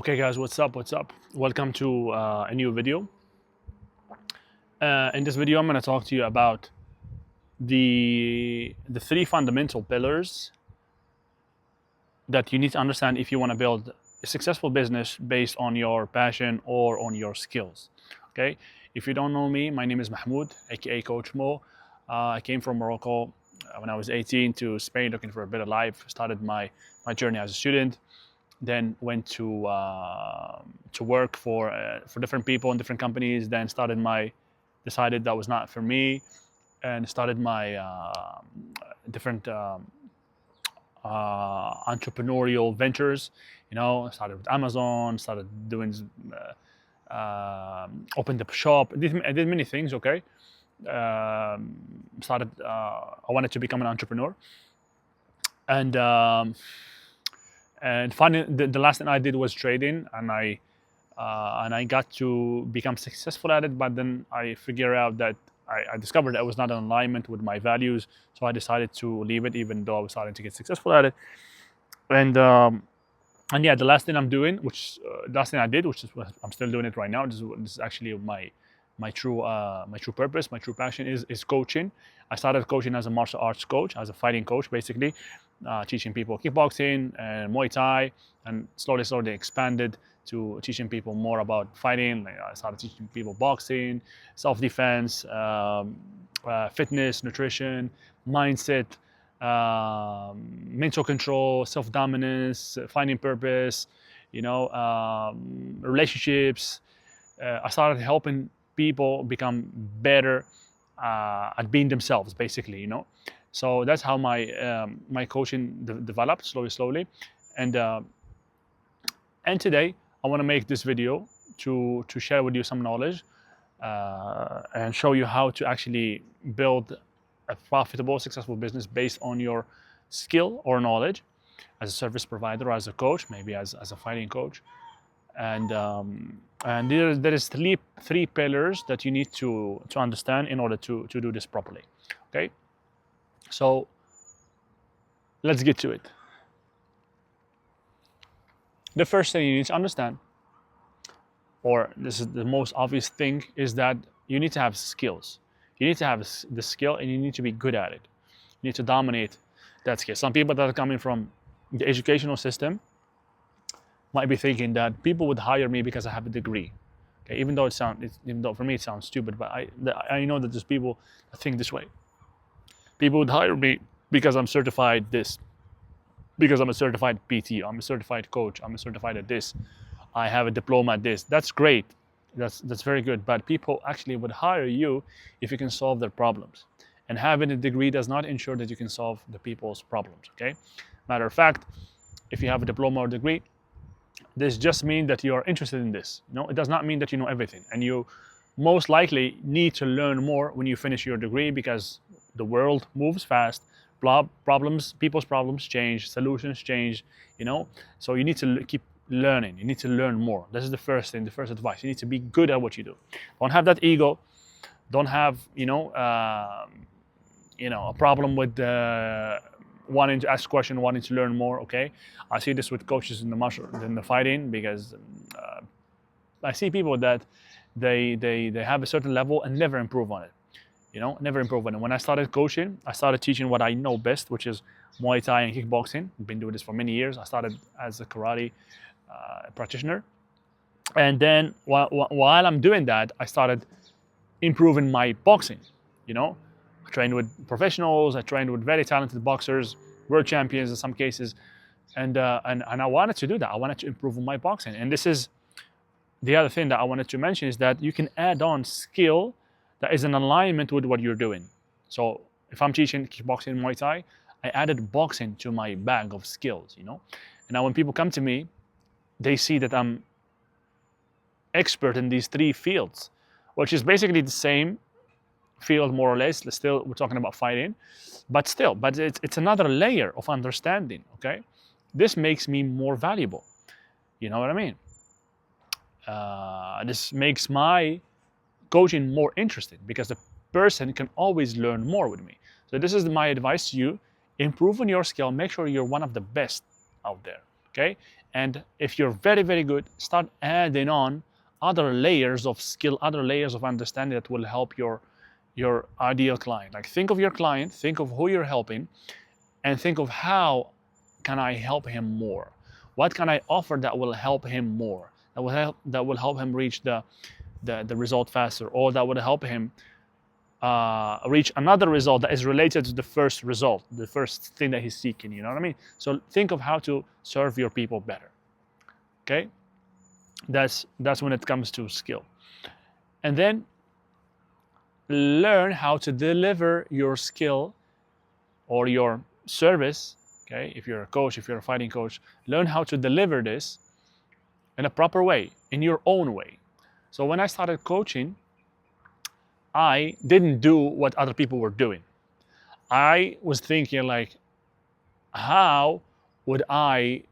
Okay guys, what's up? Welcome to a new video. In this video I'm going to talk to you about the three fundamental pillars that you need to understand if you want to build a successful business based on your passion or on your skills. Okay, if you don't know me, my name is Mahmoud, aka Coach Mo. I came from Morocco when I was 18 to Spain looking for a better life. Started my journey as a student, then went to work for different people in different companies. Then decided that was not for me, and started my different entrepreneurial ventures. I started with Amazon, started doing, opened up a shop. I did many things. Okay, started. I wanted to become an entrepreneur, and finally, the last thing I did was trading, and I got to become successful at it. But then I figured out that I discovered that it was not in alignment with my values, so I decided to leave it, even though I was starting to get successful at it. And yeah, the last thing I'm doing, last thing I did, which is what I'm still doing it right now. This is actually my true purpose, my true passion is coaching. I started coaching as a martial arts coach, as a fighting coach, basically, teaching people kickboxing and Muay Thai, and slowly expanded to teaching people more about fighting. I started teaching people boxing, self-defense, fitness, nutrition, mindset, mental control, self-dominance, finding purpose, relationships. I started helping people become better at being themselves, basically. So that's how my coaching developed slowly. And today I want to make this video to share with you some knowledge and show you how to actually build a profitable, successful business based on your skill or knowledge as a service provider, or as a coach, maybe as a fighting coach. And there is three pillars that you need to understand in order to do this properly. Okay, so let's get to it. The first thing you need to understand, or this is the most obvious thing, is that you need to have skills. You need to have the skill, and you need to be good at it. You need to dominate that skill. Some people that are coming from the educational system might be thinking that people would hire me because I have a degree. Okay, even though for me it sounds stupid, but I know that there's people that think this way. People would hire me because I'm certified this, because I'm a certified PT, I'm a certified coach, I'm a certified at this, I have a diploma at this. That's great. That's very good. But people actually would hire you if you can solve their problems. And having a degree does not ensure that you can solve the people's problems. Okay. Matter of fact, if you have a diploma or degree, this just means that you are interested in this. It does not mean that you know everything. And you most likely need to learn more when you finish your degree, because the world moves fast. People's problems change, solutions change. So you need to keep learning. You need to learn more. This is the first thing, the first advice. You need to be good at what you do. Don't have that ego. Don't have a problem with wanting to ask questions, wanting to learn more. Okay, I see this with coaches in the fighting, because I see people that they have a certain level and never improve on it. Never improve on it. When I started coaching, I started teaching what I know best, which is Muay Thai and kickboxing. I've been doing this for many years. I started as a karate practitioner, and then while I'm doing that, I started improving my boxing. I trained with professionals. I trained with very talented boxers, world champions in some cases, and I wanted to do that. I wanted to improve my boxing. And this is the other thing that I wanted to mention, is that you can add on skill that is in alignment with what you're doing. So if I'm teaching kickboxing, Muay Thai, I added boxing to my bag of skills. And now when people come to me, they see that I'm expert in these three fields, which is basically the same field, more or less. Still, we're talking about fighting, but it's another layer of understanding. Okay, this makes me more valuable. You know what I mean? This makes my coaching more interesting, because the person can always learn more with me. So this is my advice to you: improve on your skill. Make sure you're one of the best out there. Okay, And if you're very, very good, start adding on other layers of skill, other layers of understanding that will help your ideal client. Like think of your client, think of who you're helping, and think of how can I help him more? What can I offer that will help him more? That will help him reach the result faster, or that would help him reach another result that is related to the first result, the first thing that he's seeking. You know what I mean? So think of how to serve your people better. Okay, that's when it comes to skill. And then learn how to deliver your skill or your service. Okay, if you're a coach, if you're a fighting coach, learn how to deliver this in a proper way, in your own way. So when I started coaching, I didn't do what other people were doing. I was thinking like, how would I,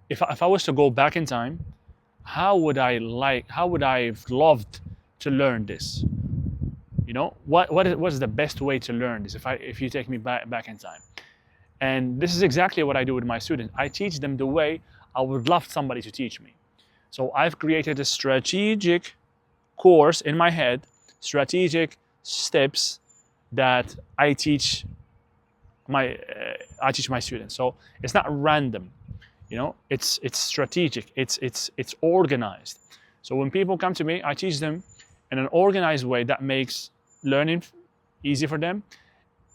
if I was to go back in time, how would I have loved to learn this? You know, what's the best way to learn this if you take me back in time? And this is exactly what I do with my students. I teach them the way I would love somebody to teach me. So I've created a strategic course in my head, strategic steps that I teach my students. So it's not random, you know. It's strategic. It's organized. So when people come to me, I teach them in an organized way that makes learning easy for them,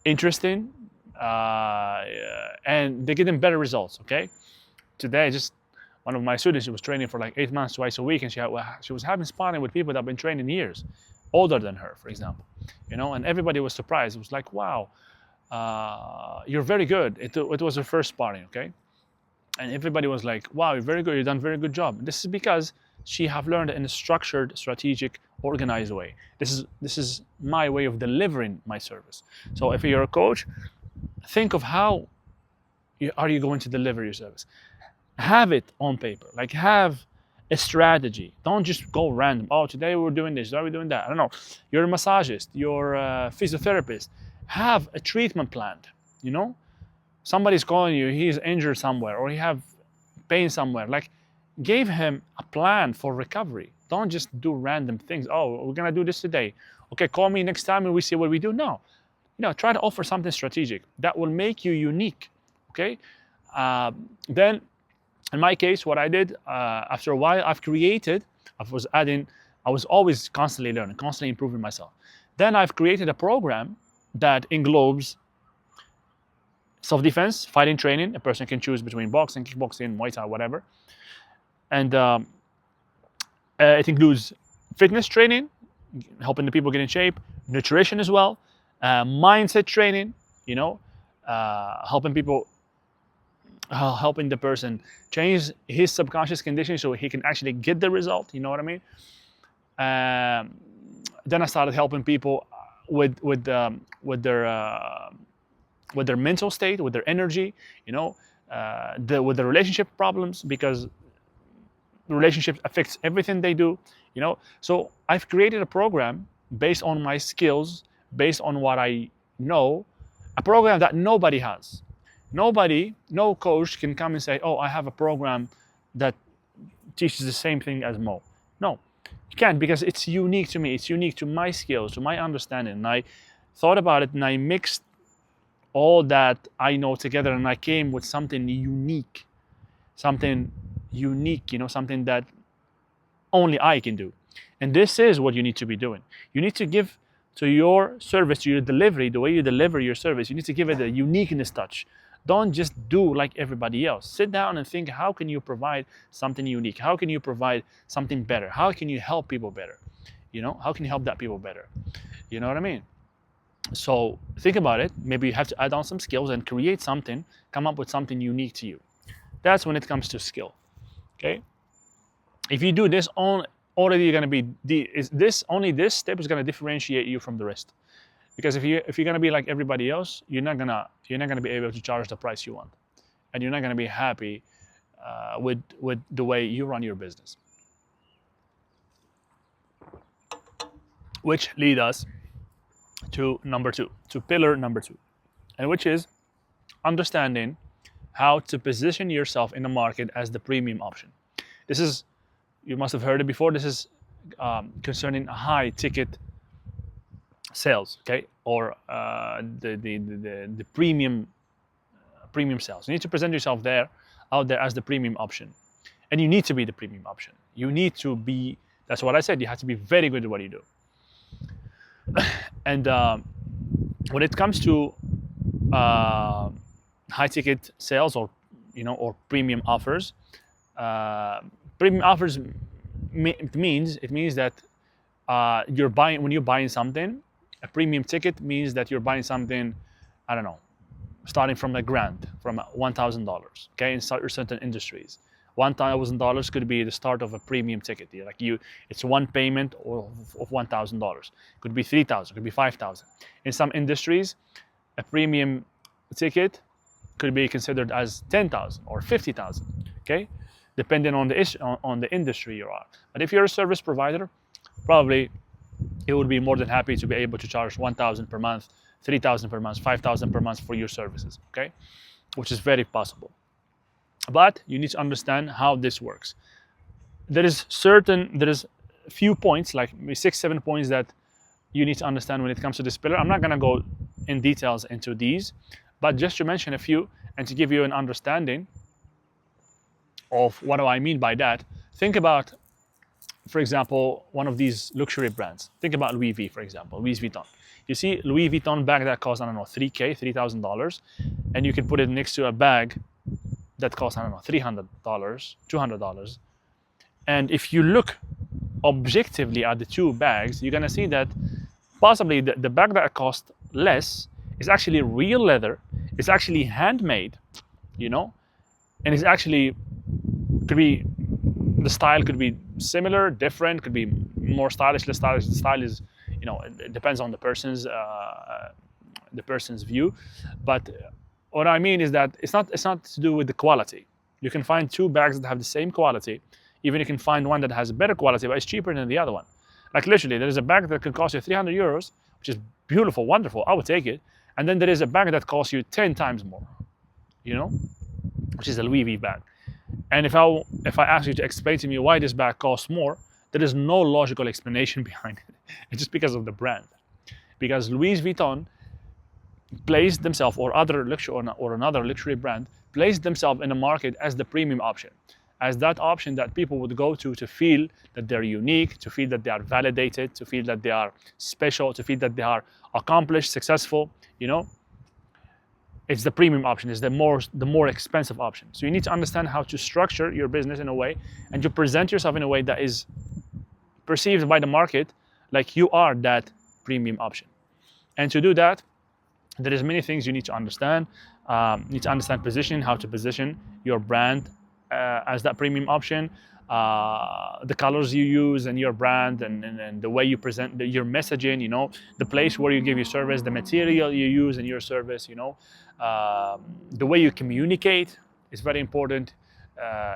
interesting, and they get them better results. Okay. Today, just one of my students, she was training for like 8 months, twice a week, and she was having sparring with people that have been training years, older than her, for example. You know, and everybody was surprised. It was like, wow, you're very good. It was her first sparring, okay? And everybody was like, wow, you're very good. You've done a very good job. This is because she have learned in a structured, strategic, organized way. This is my way of delivering my service. So if you're a coach, think of how are you going to deliver your service. Have it on paper. Like have a strategy. Don't just go random. Oh, today we're doing this. Today we're doing that. I don't know. You're a massagist. You're a physiotherapist. Have a treatment planned. You know, somebody's calling you. He's injured somewhere, or he have pain somewhere. Like, give him a plan for recovery. Don't just do random things. Oh, we're gonna do this today. Okay, call me next time and we see what we do. No, you know, try to offer something strategic that will make you unique. Okay, then. In my case, what I did, after a while, I was always constantly learning, constantly improving myself. Then I've created a program that englobes self-defense, fighting training. A person can choose between boxing, kickboxing, Muay Thai, whatever. And it includes fitness training, helping the people get in shape, nutrition as well, mindset training, you know, helping the person change his subconscious conditioning so he can actually get the result. You know what I mean? Then I started helping people with their mental state, with their energy. You know, with the relationship problems, because relationships affects everything they do. You know, so I've created a program based on my skills, based on what I know, a program that nobody has. No coach can come and say, oh, I have a program that teaches the same thing as Mo. No, you can't, because it's unique to me. It's unique to my skills, to my understanding. And I thought about it and I mixed all that I know together and I came with something unique, you know, something that only I can do. And this is what you need to be doing. You need to give to your service, to your delivery, the way you deliver your service, you need to give it a uniqueness touch. Don't just do like everybody else. Sit down and think, how can you provide something unique? How can you provide something better? How can you help people better? You know, how can you help that people better? You know what I mean? So think about it. Maybe you have to add on some skills and create something, come up with something unique to you. That's when it comes to skill. Okay? If you do this already, you're going to be this step is going to differentiate you from the rest. Because if you're going to be like everybody else, you're not going to be able to charge the price you want, and you're not going to be happy with the way you run your business. Which lead us to pillar number two, and which is understanding how to position yourself in the market as the premium option. This is, you must have heard it before, this is concerning high ticket sales, okay, or the premium sales. You need to present yourself out there as the premium option, and you need to be the premium option. You need to be. That's what I said. You have to be very good at what you do. And when it comes to high ticket sales, or or premium offers, premium offers it means that you're buying, when you're buying something. A premium ticket means that you're buying something, I don't know, starting from $1,000, from $1,000. Okay, in certain industries, $1,000 could be the start of a premium ticket. Like it's one payment of $1,000. Could be $3,000. Could be $5,000. In some industries, a premium ticket could be considered as $10,000 or $50,000. Okay, depending on the industry you are. But if you're a service provider, probably it would be more than happy to be able to charge $1,000 per month, $3,000 per month, $5,000 per month for your services, okay? Which is very possible. But you need to understand how this works. There is a few points, like 6-7 points that you need to understand when it comes to this pillar. I'm not gonna go in details into these, but just to mention a few and to give you an understanding of what do I mean by that. Think about, for example, one of these luxury brands. Think about Louis V, for example, Louis Vuitton. You see Louis Vuitton bag that costs, I don't know, $3,000, and you can put it next to a bag that costs, I don't know, $300, $200. And if you look objectively at the two bags, you're gonna see that possibly the bag that costs less is actually real leather, it's actually handmade, and it's actually could be, the style could be similar, different, could be more stylish, less stylish. The style is, it depends on the person's view. But what I mean is that it's not to do with the quality. You can find two bags that have the same quality. Even you can find one that has a better quality, but it's cheaper than the other one. Like literally, there is a bag that can cost you 300 euros, which is beautiful, wonderful. I would take it. And then there is a bag that costs you 10 times more, which is a Louis V bag. And if I ask you to explain to me why this bag costs more, there is no logical explanation behind it. It's just because of the brand. Because Louis Vuitton placed themselves, or another luxury brand placed themselves in the market as the premium option, as that option that people would go to feel that they're unique, to feel that they are validated, to feel that they are special, to feel that they are accomplished, successful. It's the premium option, it's the more expensive option. So you need to understand how to structure your business in a way and to present yourself in a way that is perceived by the market like you are that premium option. And to do that, there is many things you need to understand. You need to understand positioning, how to position your brand as that premium option, the colors you use in your brand, and the way you present your messaging, the place where you give your service, the material you use in your service, the way you communicate is very important.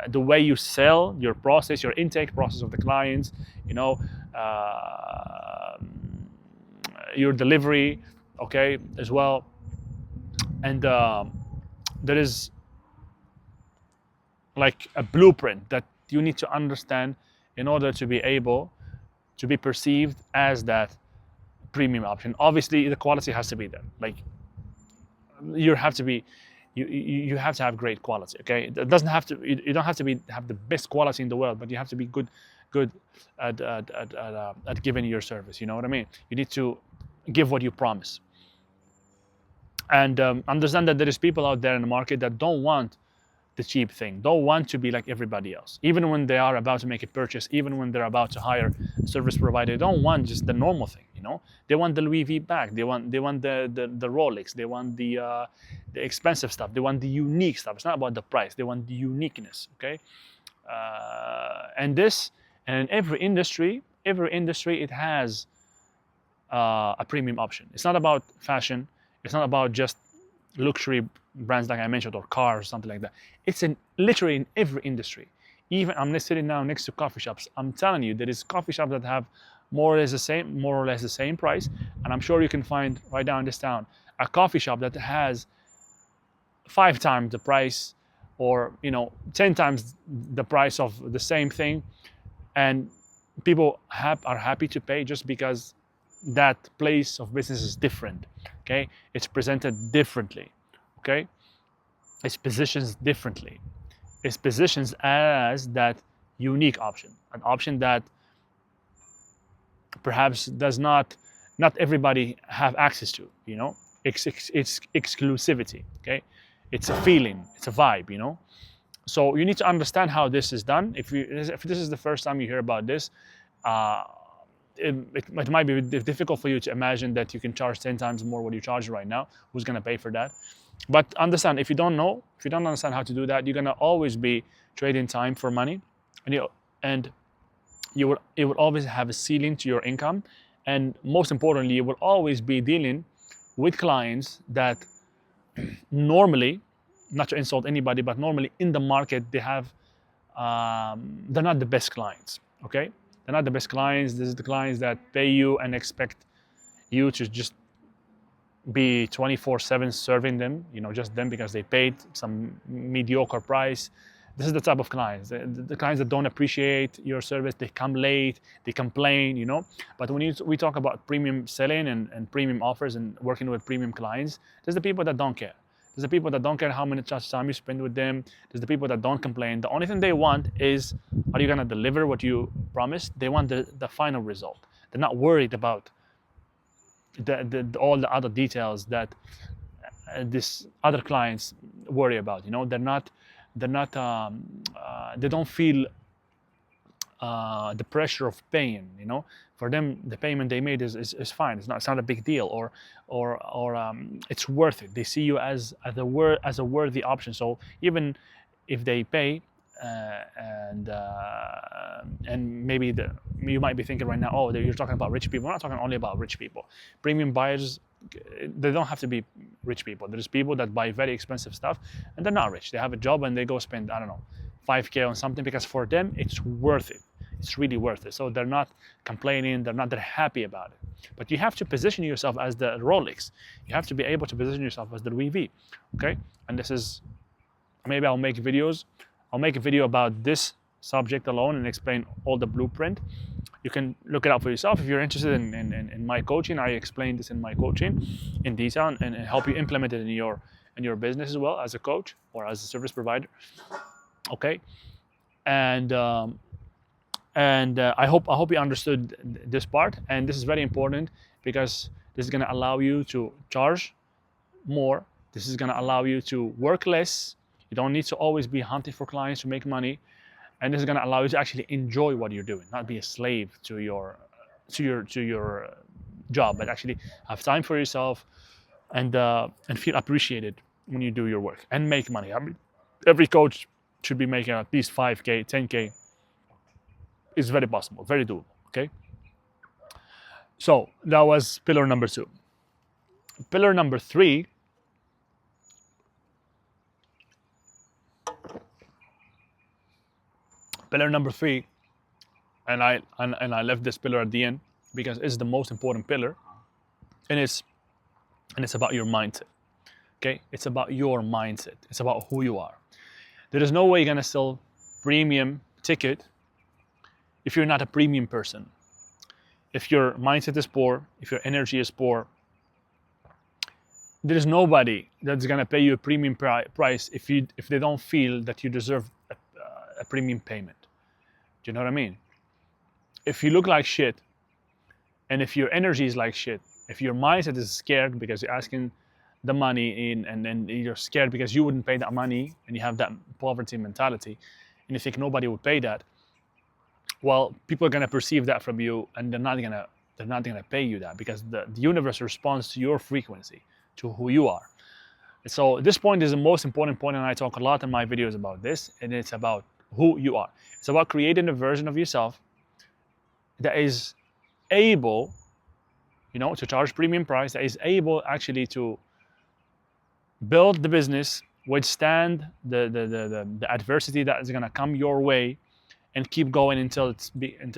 The way you sell, your process, your intake process of the clients, your delivery, okay, as well. And there is like a blueprint that you need to understand in order to be able to be perceived as that premium option. Obviously, the quality has to be there. Like you have to have great quality. Okay, it doesn't have to. You don't have to have the best quality in the world, but you have to be good at giving your service. You know what I mean? You need to give what you promise. And understand that there is people out there in the market that don't want the cheap thing, don't want to be like everybody else. Even when they are about to make a purchase, even when they're about to hire a service provider, they don't want just the normal thing. They want the Louis V bag, they want the Rolex, they want the expensive stuff, they want the unique stuff. It's not about the price, they want the uniqueness. Okay, and in every industry it has a premium option. It's not about fashion. It's not about just luxury brands like I mentioned, or cars or something like that. It's literally in every industry. Even I'm sitting now next to coffee shops. I'm telling you, there is coffee shops that have more or less the same price. And I'm sure you can find right down in this town a coffee shop that has 5 times the price, or 10 times the price of the same thing, and people are happy to pay just because that place of business is different. Okay, it's presented differently. Okay, it's positioned differently. It's positioned as that unique option, an option that perhaps not everybody have access to. It's exclusivity. Okay, it's a feeling, it's a vibe. So you need to understand how this is done. If this is the first time you hear about this, it might be difficult for you to imagine that you can charge 10 times more what you charge right now. Who's going to pay for that? But understand, if you don't understand how to do that, you're going to always be trading time for money, and it will always have a ceiling to your income. And most importantly, you will always be dealing with clients that normally, not to insult anybody, but normally in the market, they're not the best clients. Okay, they're not the best clients. This is the clients that pay you and expect you to just be 24/7 serving them, just them because they paid some mediocre price. This is the type of clients, the clients that don't appreciate your service. They come late, they complain, But when we talk about premium selling and premium offers and working with premium clients, there's the people that don't care. There's the people that don't care how many time you spend with them. There's the people that don't complain. The only thing they want is, are you going to deliver what you promised? They want the final result. They're not worried about all the other details that this other clients worry about. They don't feel the pressure of paying. For them, the payment they made is fine. It's not a big deal, or it's worth it. They see you as a worthy option. So even if they pay, and maybe you might be thinking right now, oh, you're talking about rich people. We're not talking only about rich people. Premium buyers, they don't have to be rich people. There's people that buy very expensive stuff and they're not rich. They have a job and they go spend, I don't know, 5K on something because for them it's worth it. It's really worth it. So they're not complaining. They're happy about it. But you have to position yourself as the Rolex. You have to be able to position yourself as the Louis V. Okay? And this is, maybe I'll make videos. I'll make a video about this subject alone and explain all the blueprint. You can look it up for yourself. If you're interested in my coaching, I explain this in my coaching in detail and help you implement it in your business as well as a coach or as a service provider. Okay, and I hope you understood this part. And this is very important because this is going to allow you to charge more. This is going to allow you to work less. You don't need to always be hunting for clients to make money. And this is going to allow you to actually enjoy what you're doing, not be a slave to your job, but actually have time for yourself and feel appreciated when you do your work and make money. I mean, every coach should be making at least 5K, 10K. It's very possible, very doable. Okay. So that was pillar number 2. Pillar number 3. Pillar number 3, and I left this pillar at the end because it's the most important pillar, and it's about your mindset. Okay, it's about your mindset. It's about who you are. There is no way you're gonna sell premium ticket if you're not a premium person. If your mindset is poor, if your energy is poor, there is nobody that's gonna pay you a premium price if they don't feel that you deserve a premium payment. Do you know what I mean? If you look like shit, and if your energy is like shit, if your mindset is scared because you're asking the money in, and you're scared because you wouldn't pay that money, and you have that poverty mentality, and you think nobody would pay that, well, people are gonna perceive that from you, and they're not gonna pay you that because the universe responds to your frequency, to who you are. So this point is the most important point, and I talk a lot in my videos about this, and it's about who you are. It's about creating a version of yourself that is able, to charge premium price, that is able actually to build the business, withstand the adversity that is going to come your way, and keep going until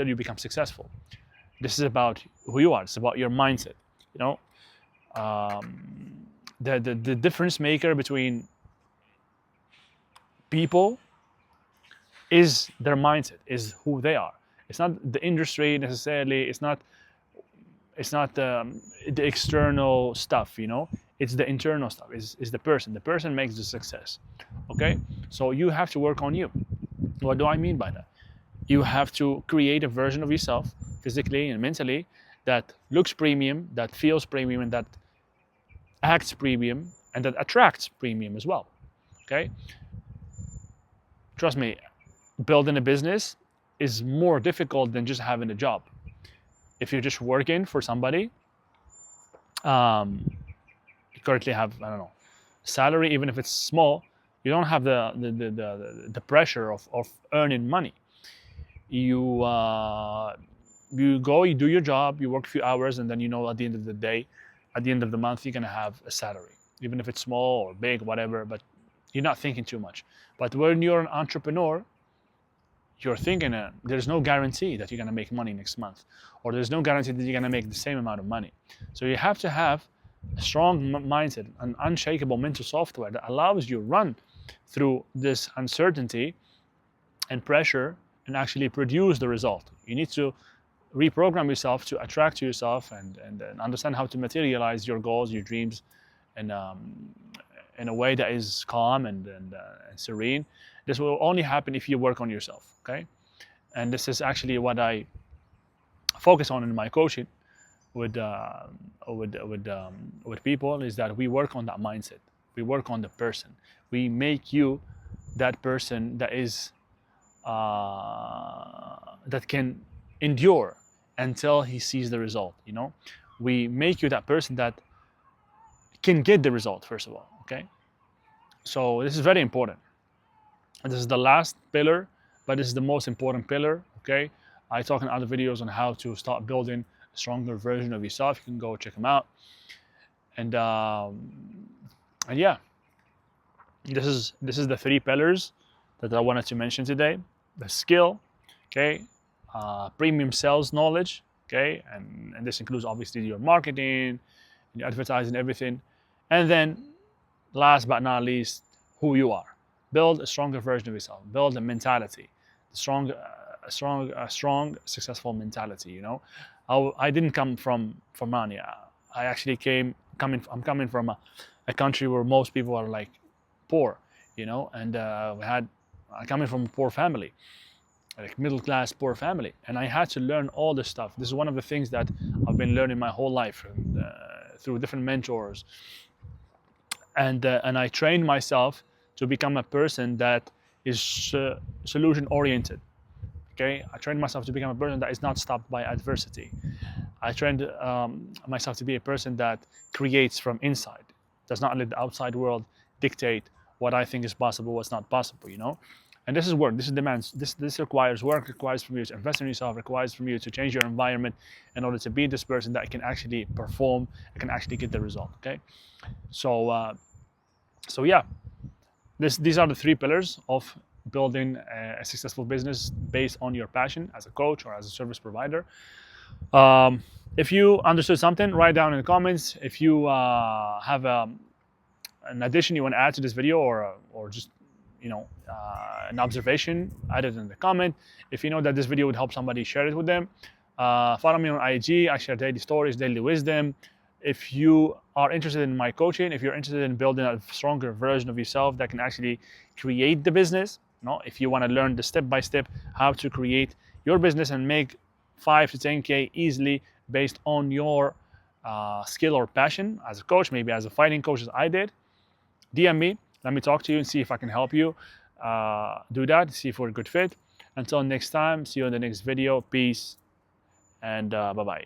you become successful. This is about who you are. It's about your mindset. The difference maker between people is their mindset, is who they are. It's not the industry necessarily. It's not the external stuff, you know. It's the internal stuff. Is the person. The person makes the success. Okay, so you have to work on you. What do I mean by that? You have to create a version of yourself, physically and mentally, that looks premium, that feels premium, and that acts premium, and that attracts premium as well. Okay, trust me, building a business is more difficult than just having a job. If you're just working for somebody, you currently have, I don't know, salary, even if it's small, you don't have the pressure of earning money. You go, you do your job, you work a few hours, and then you know at the end of the day, at the end of the month, you're gonna have a salary, even if it's small or big, whatever. But you're not thinking too much. But when you're an entrepreneur, you're thinking there's no guarantee that you're going to make money next month, or there's no guarantee that you're going to make the same amount of money. So you have to have a strong mindset, an unshakable mental software that allows you to run through this uncertainty and pressure and actually produce the result. You need to reprogram yourself to attract to yourself and understand how to materialize your goals, your dreams, and in a way that is calm and serene. This will only happen if you work on yourself, okay? And this is actually what I focus on in my coaching with people, is that we work on that mindset. We work on the person. We make you that person that is that can endure until he sees the result, you know? We make you that person that can get the result, first of all, okay? So this is very important. And this is the last pillar, but this is the most important pillar, okay? I talk in other videos on how to start building a stronger version of yourself. You can go check them out. And yeah, this is the 3 pillars that I wanted to mention today. The skill, okay? Premium sales knowledge, okay? And this includes obviously your marketing, your advertising, everything. And then last but not least, who you are. Build a stronger version of yourself. Build a mentality, a strong, successful mentality. You know, I didn't come from money. I actually I'm coming from a country where most people are like poor. You know, and I'm coming from a poor family, like middle class poor family, and I had to learn all this stuff. This is one of the things that I've been learning my whole life through different mentors, and I trained myself to become a person that is solution oriented. Okay, I trained myself to become a person that is not stopped by adversity. I trained myself to be a person that creates from inside, does not let the outside world dictate what I think is possible, what's not possible, you know. And this is work, this is demands, this requires work, requires from you to invest in yourself, requires from you to change your environment in order to be this person that can actually perform, can actually get the result, okay? So yeah, these are the 3 pillars of building a successful business based on your passion as a coach or as a service provider. If you understood something, write down in the comments. If you have an addition you want to add to this video, or just, you know, an observation, add it in the comment. If you know that this video would help somebody, share it with them. Follow me on IG. I share daily stories, daily wisdom. If you are interested in my coaching, if you're interested in building a stronger version of yourself that can actually create the business, you know, if you want to learn the step-by-step how to create your business and make 5 to 10K easily based on your skill or passion as a coach, maybe as a fighting coach as I did, DM me. Let me talk to you and see if I can help you do that, see if we're a good fit. Until next time, see you in the next video. Peace and bye-bye.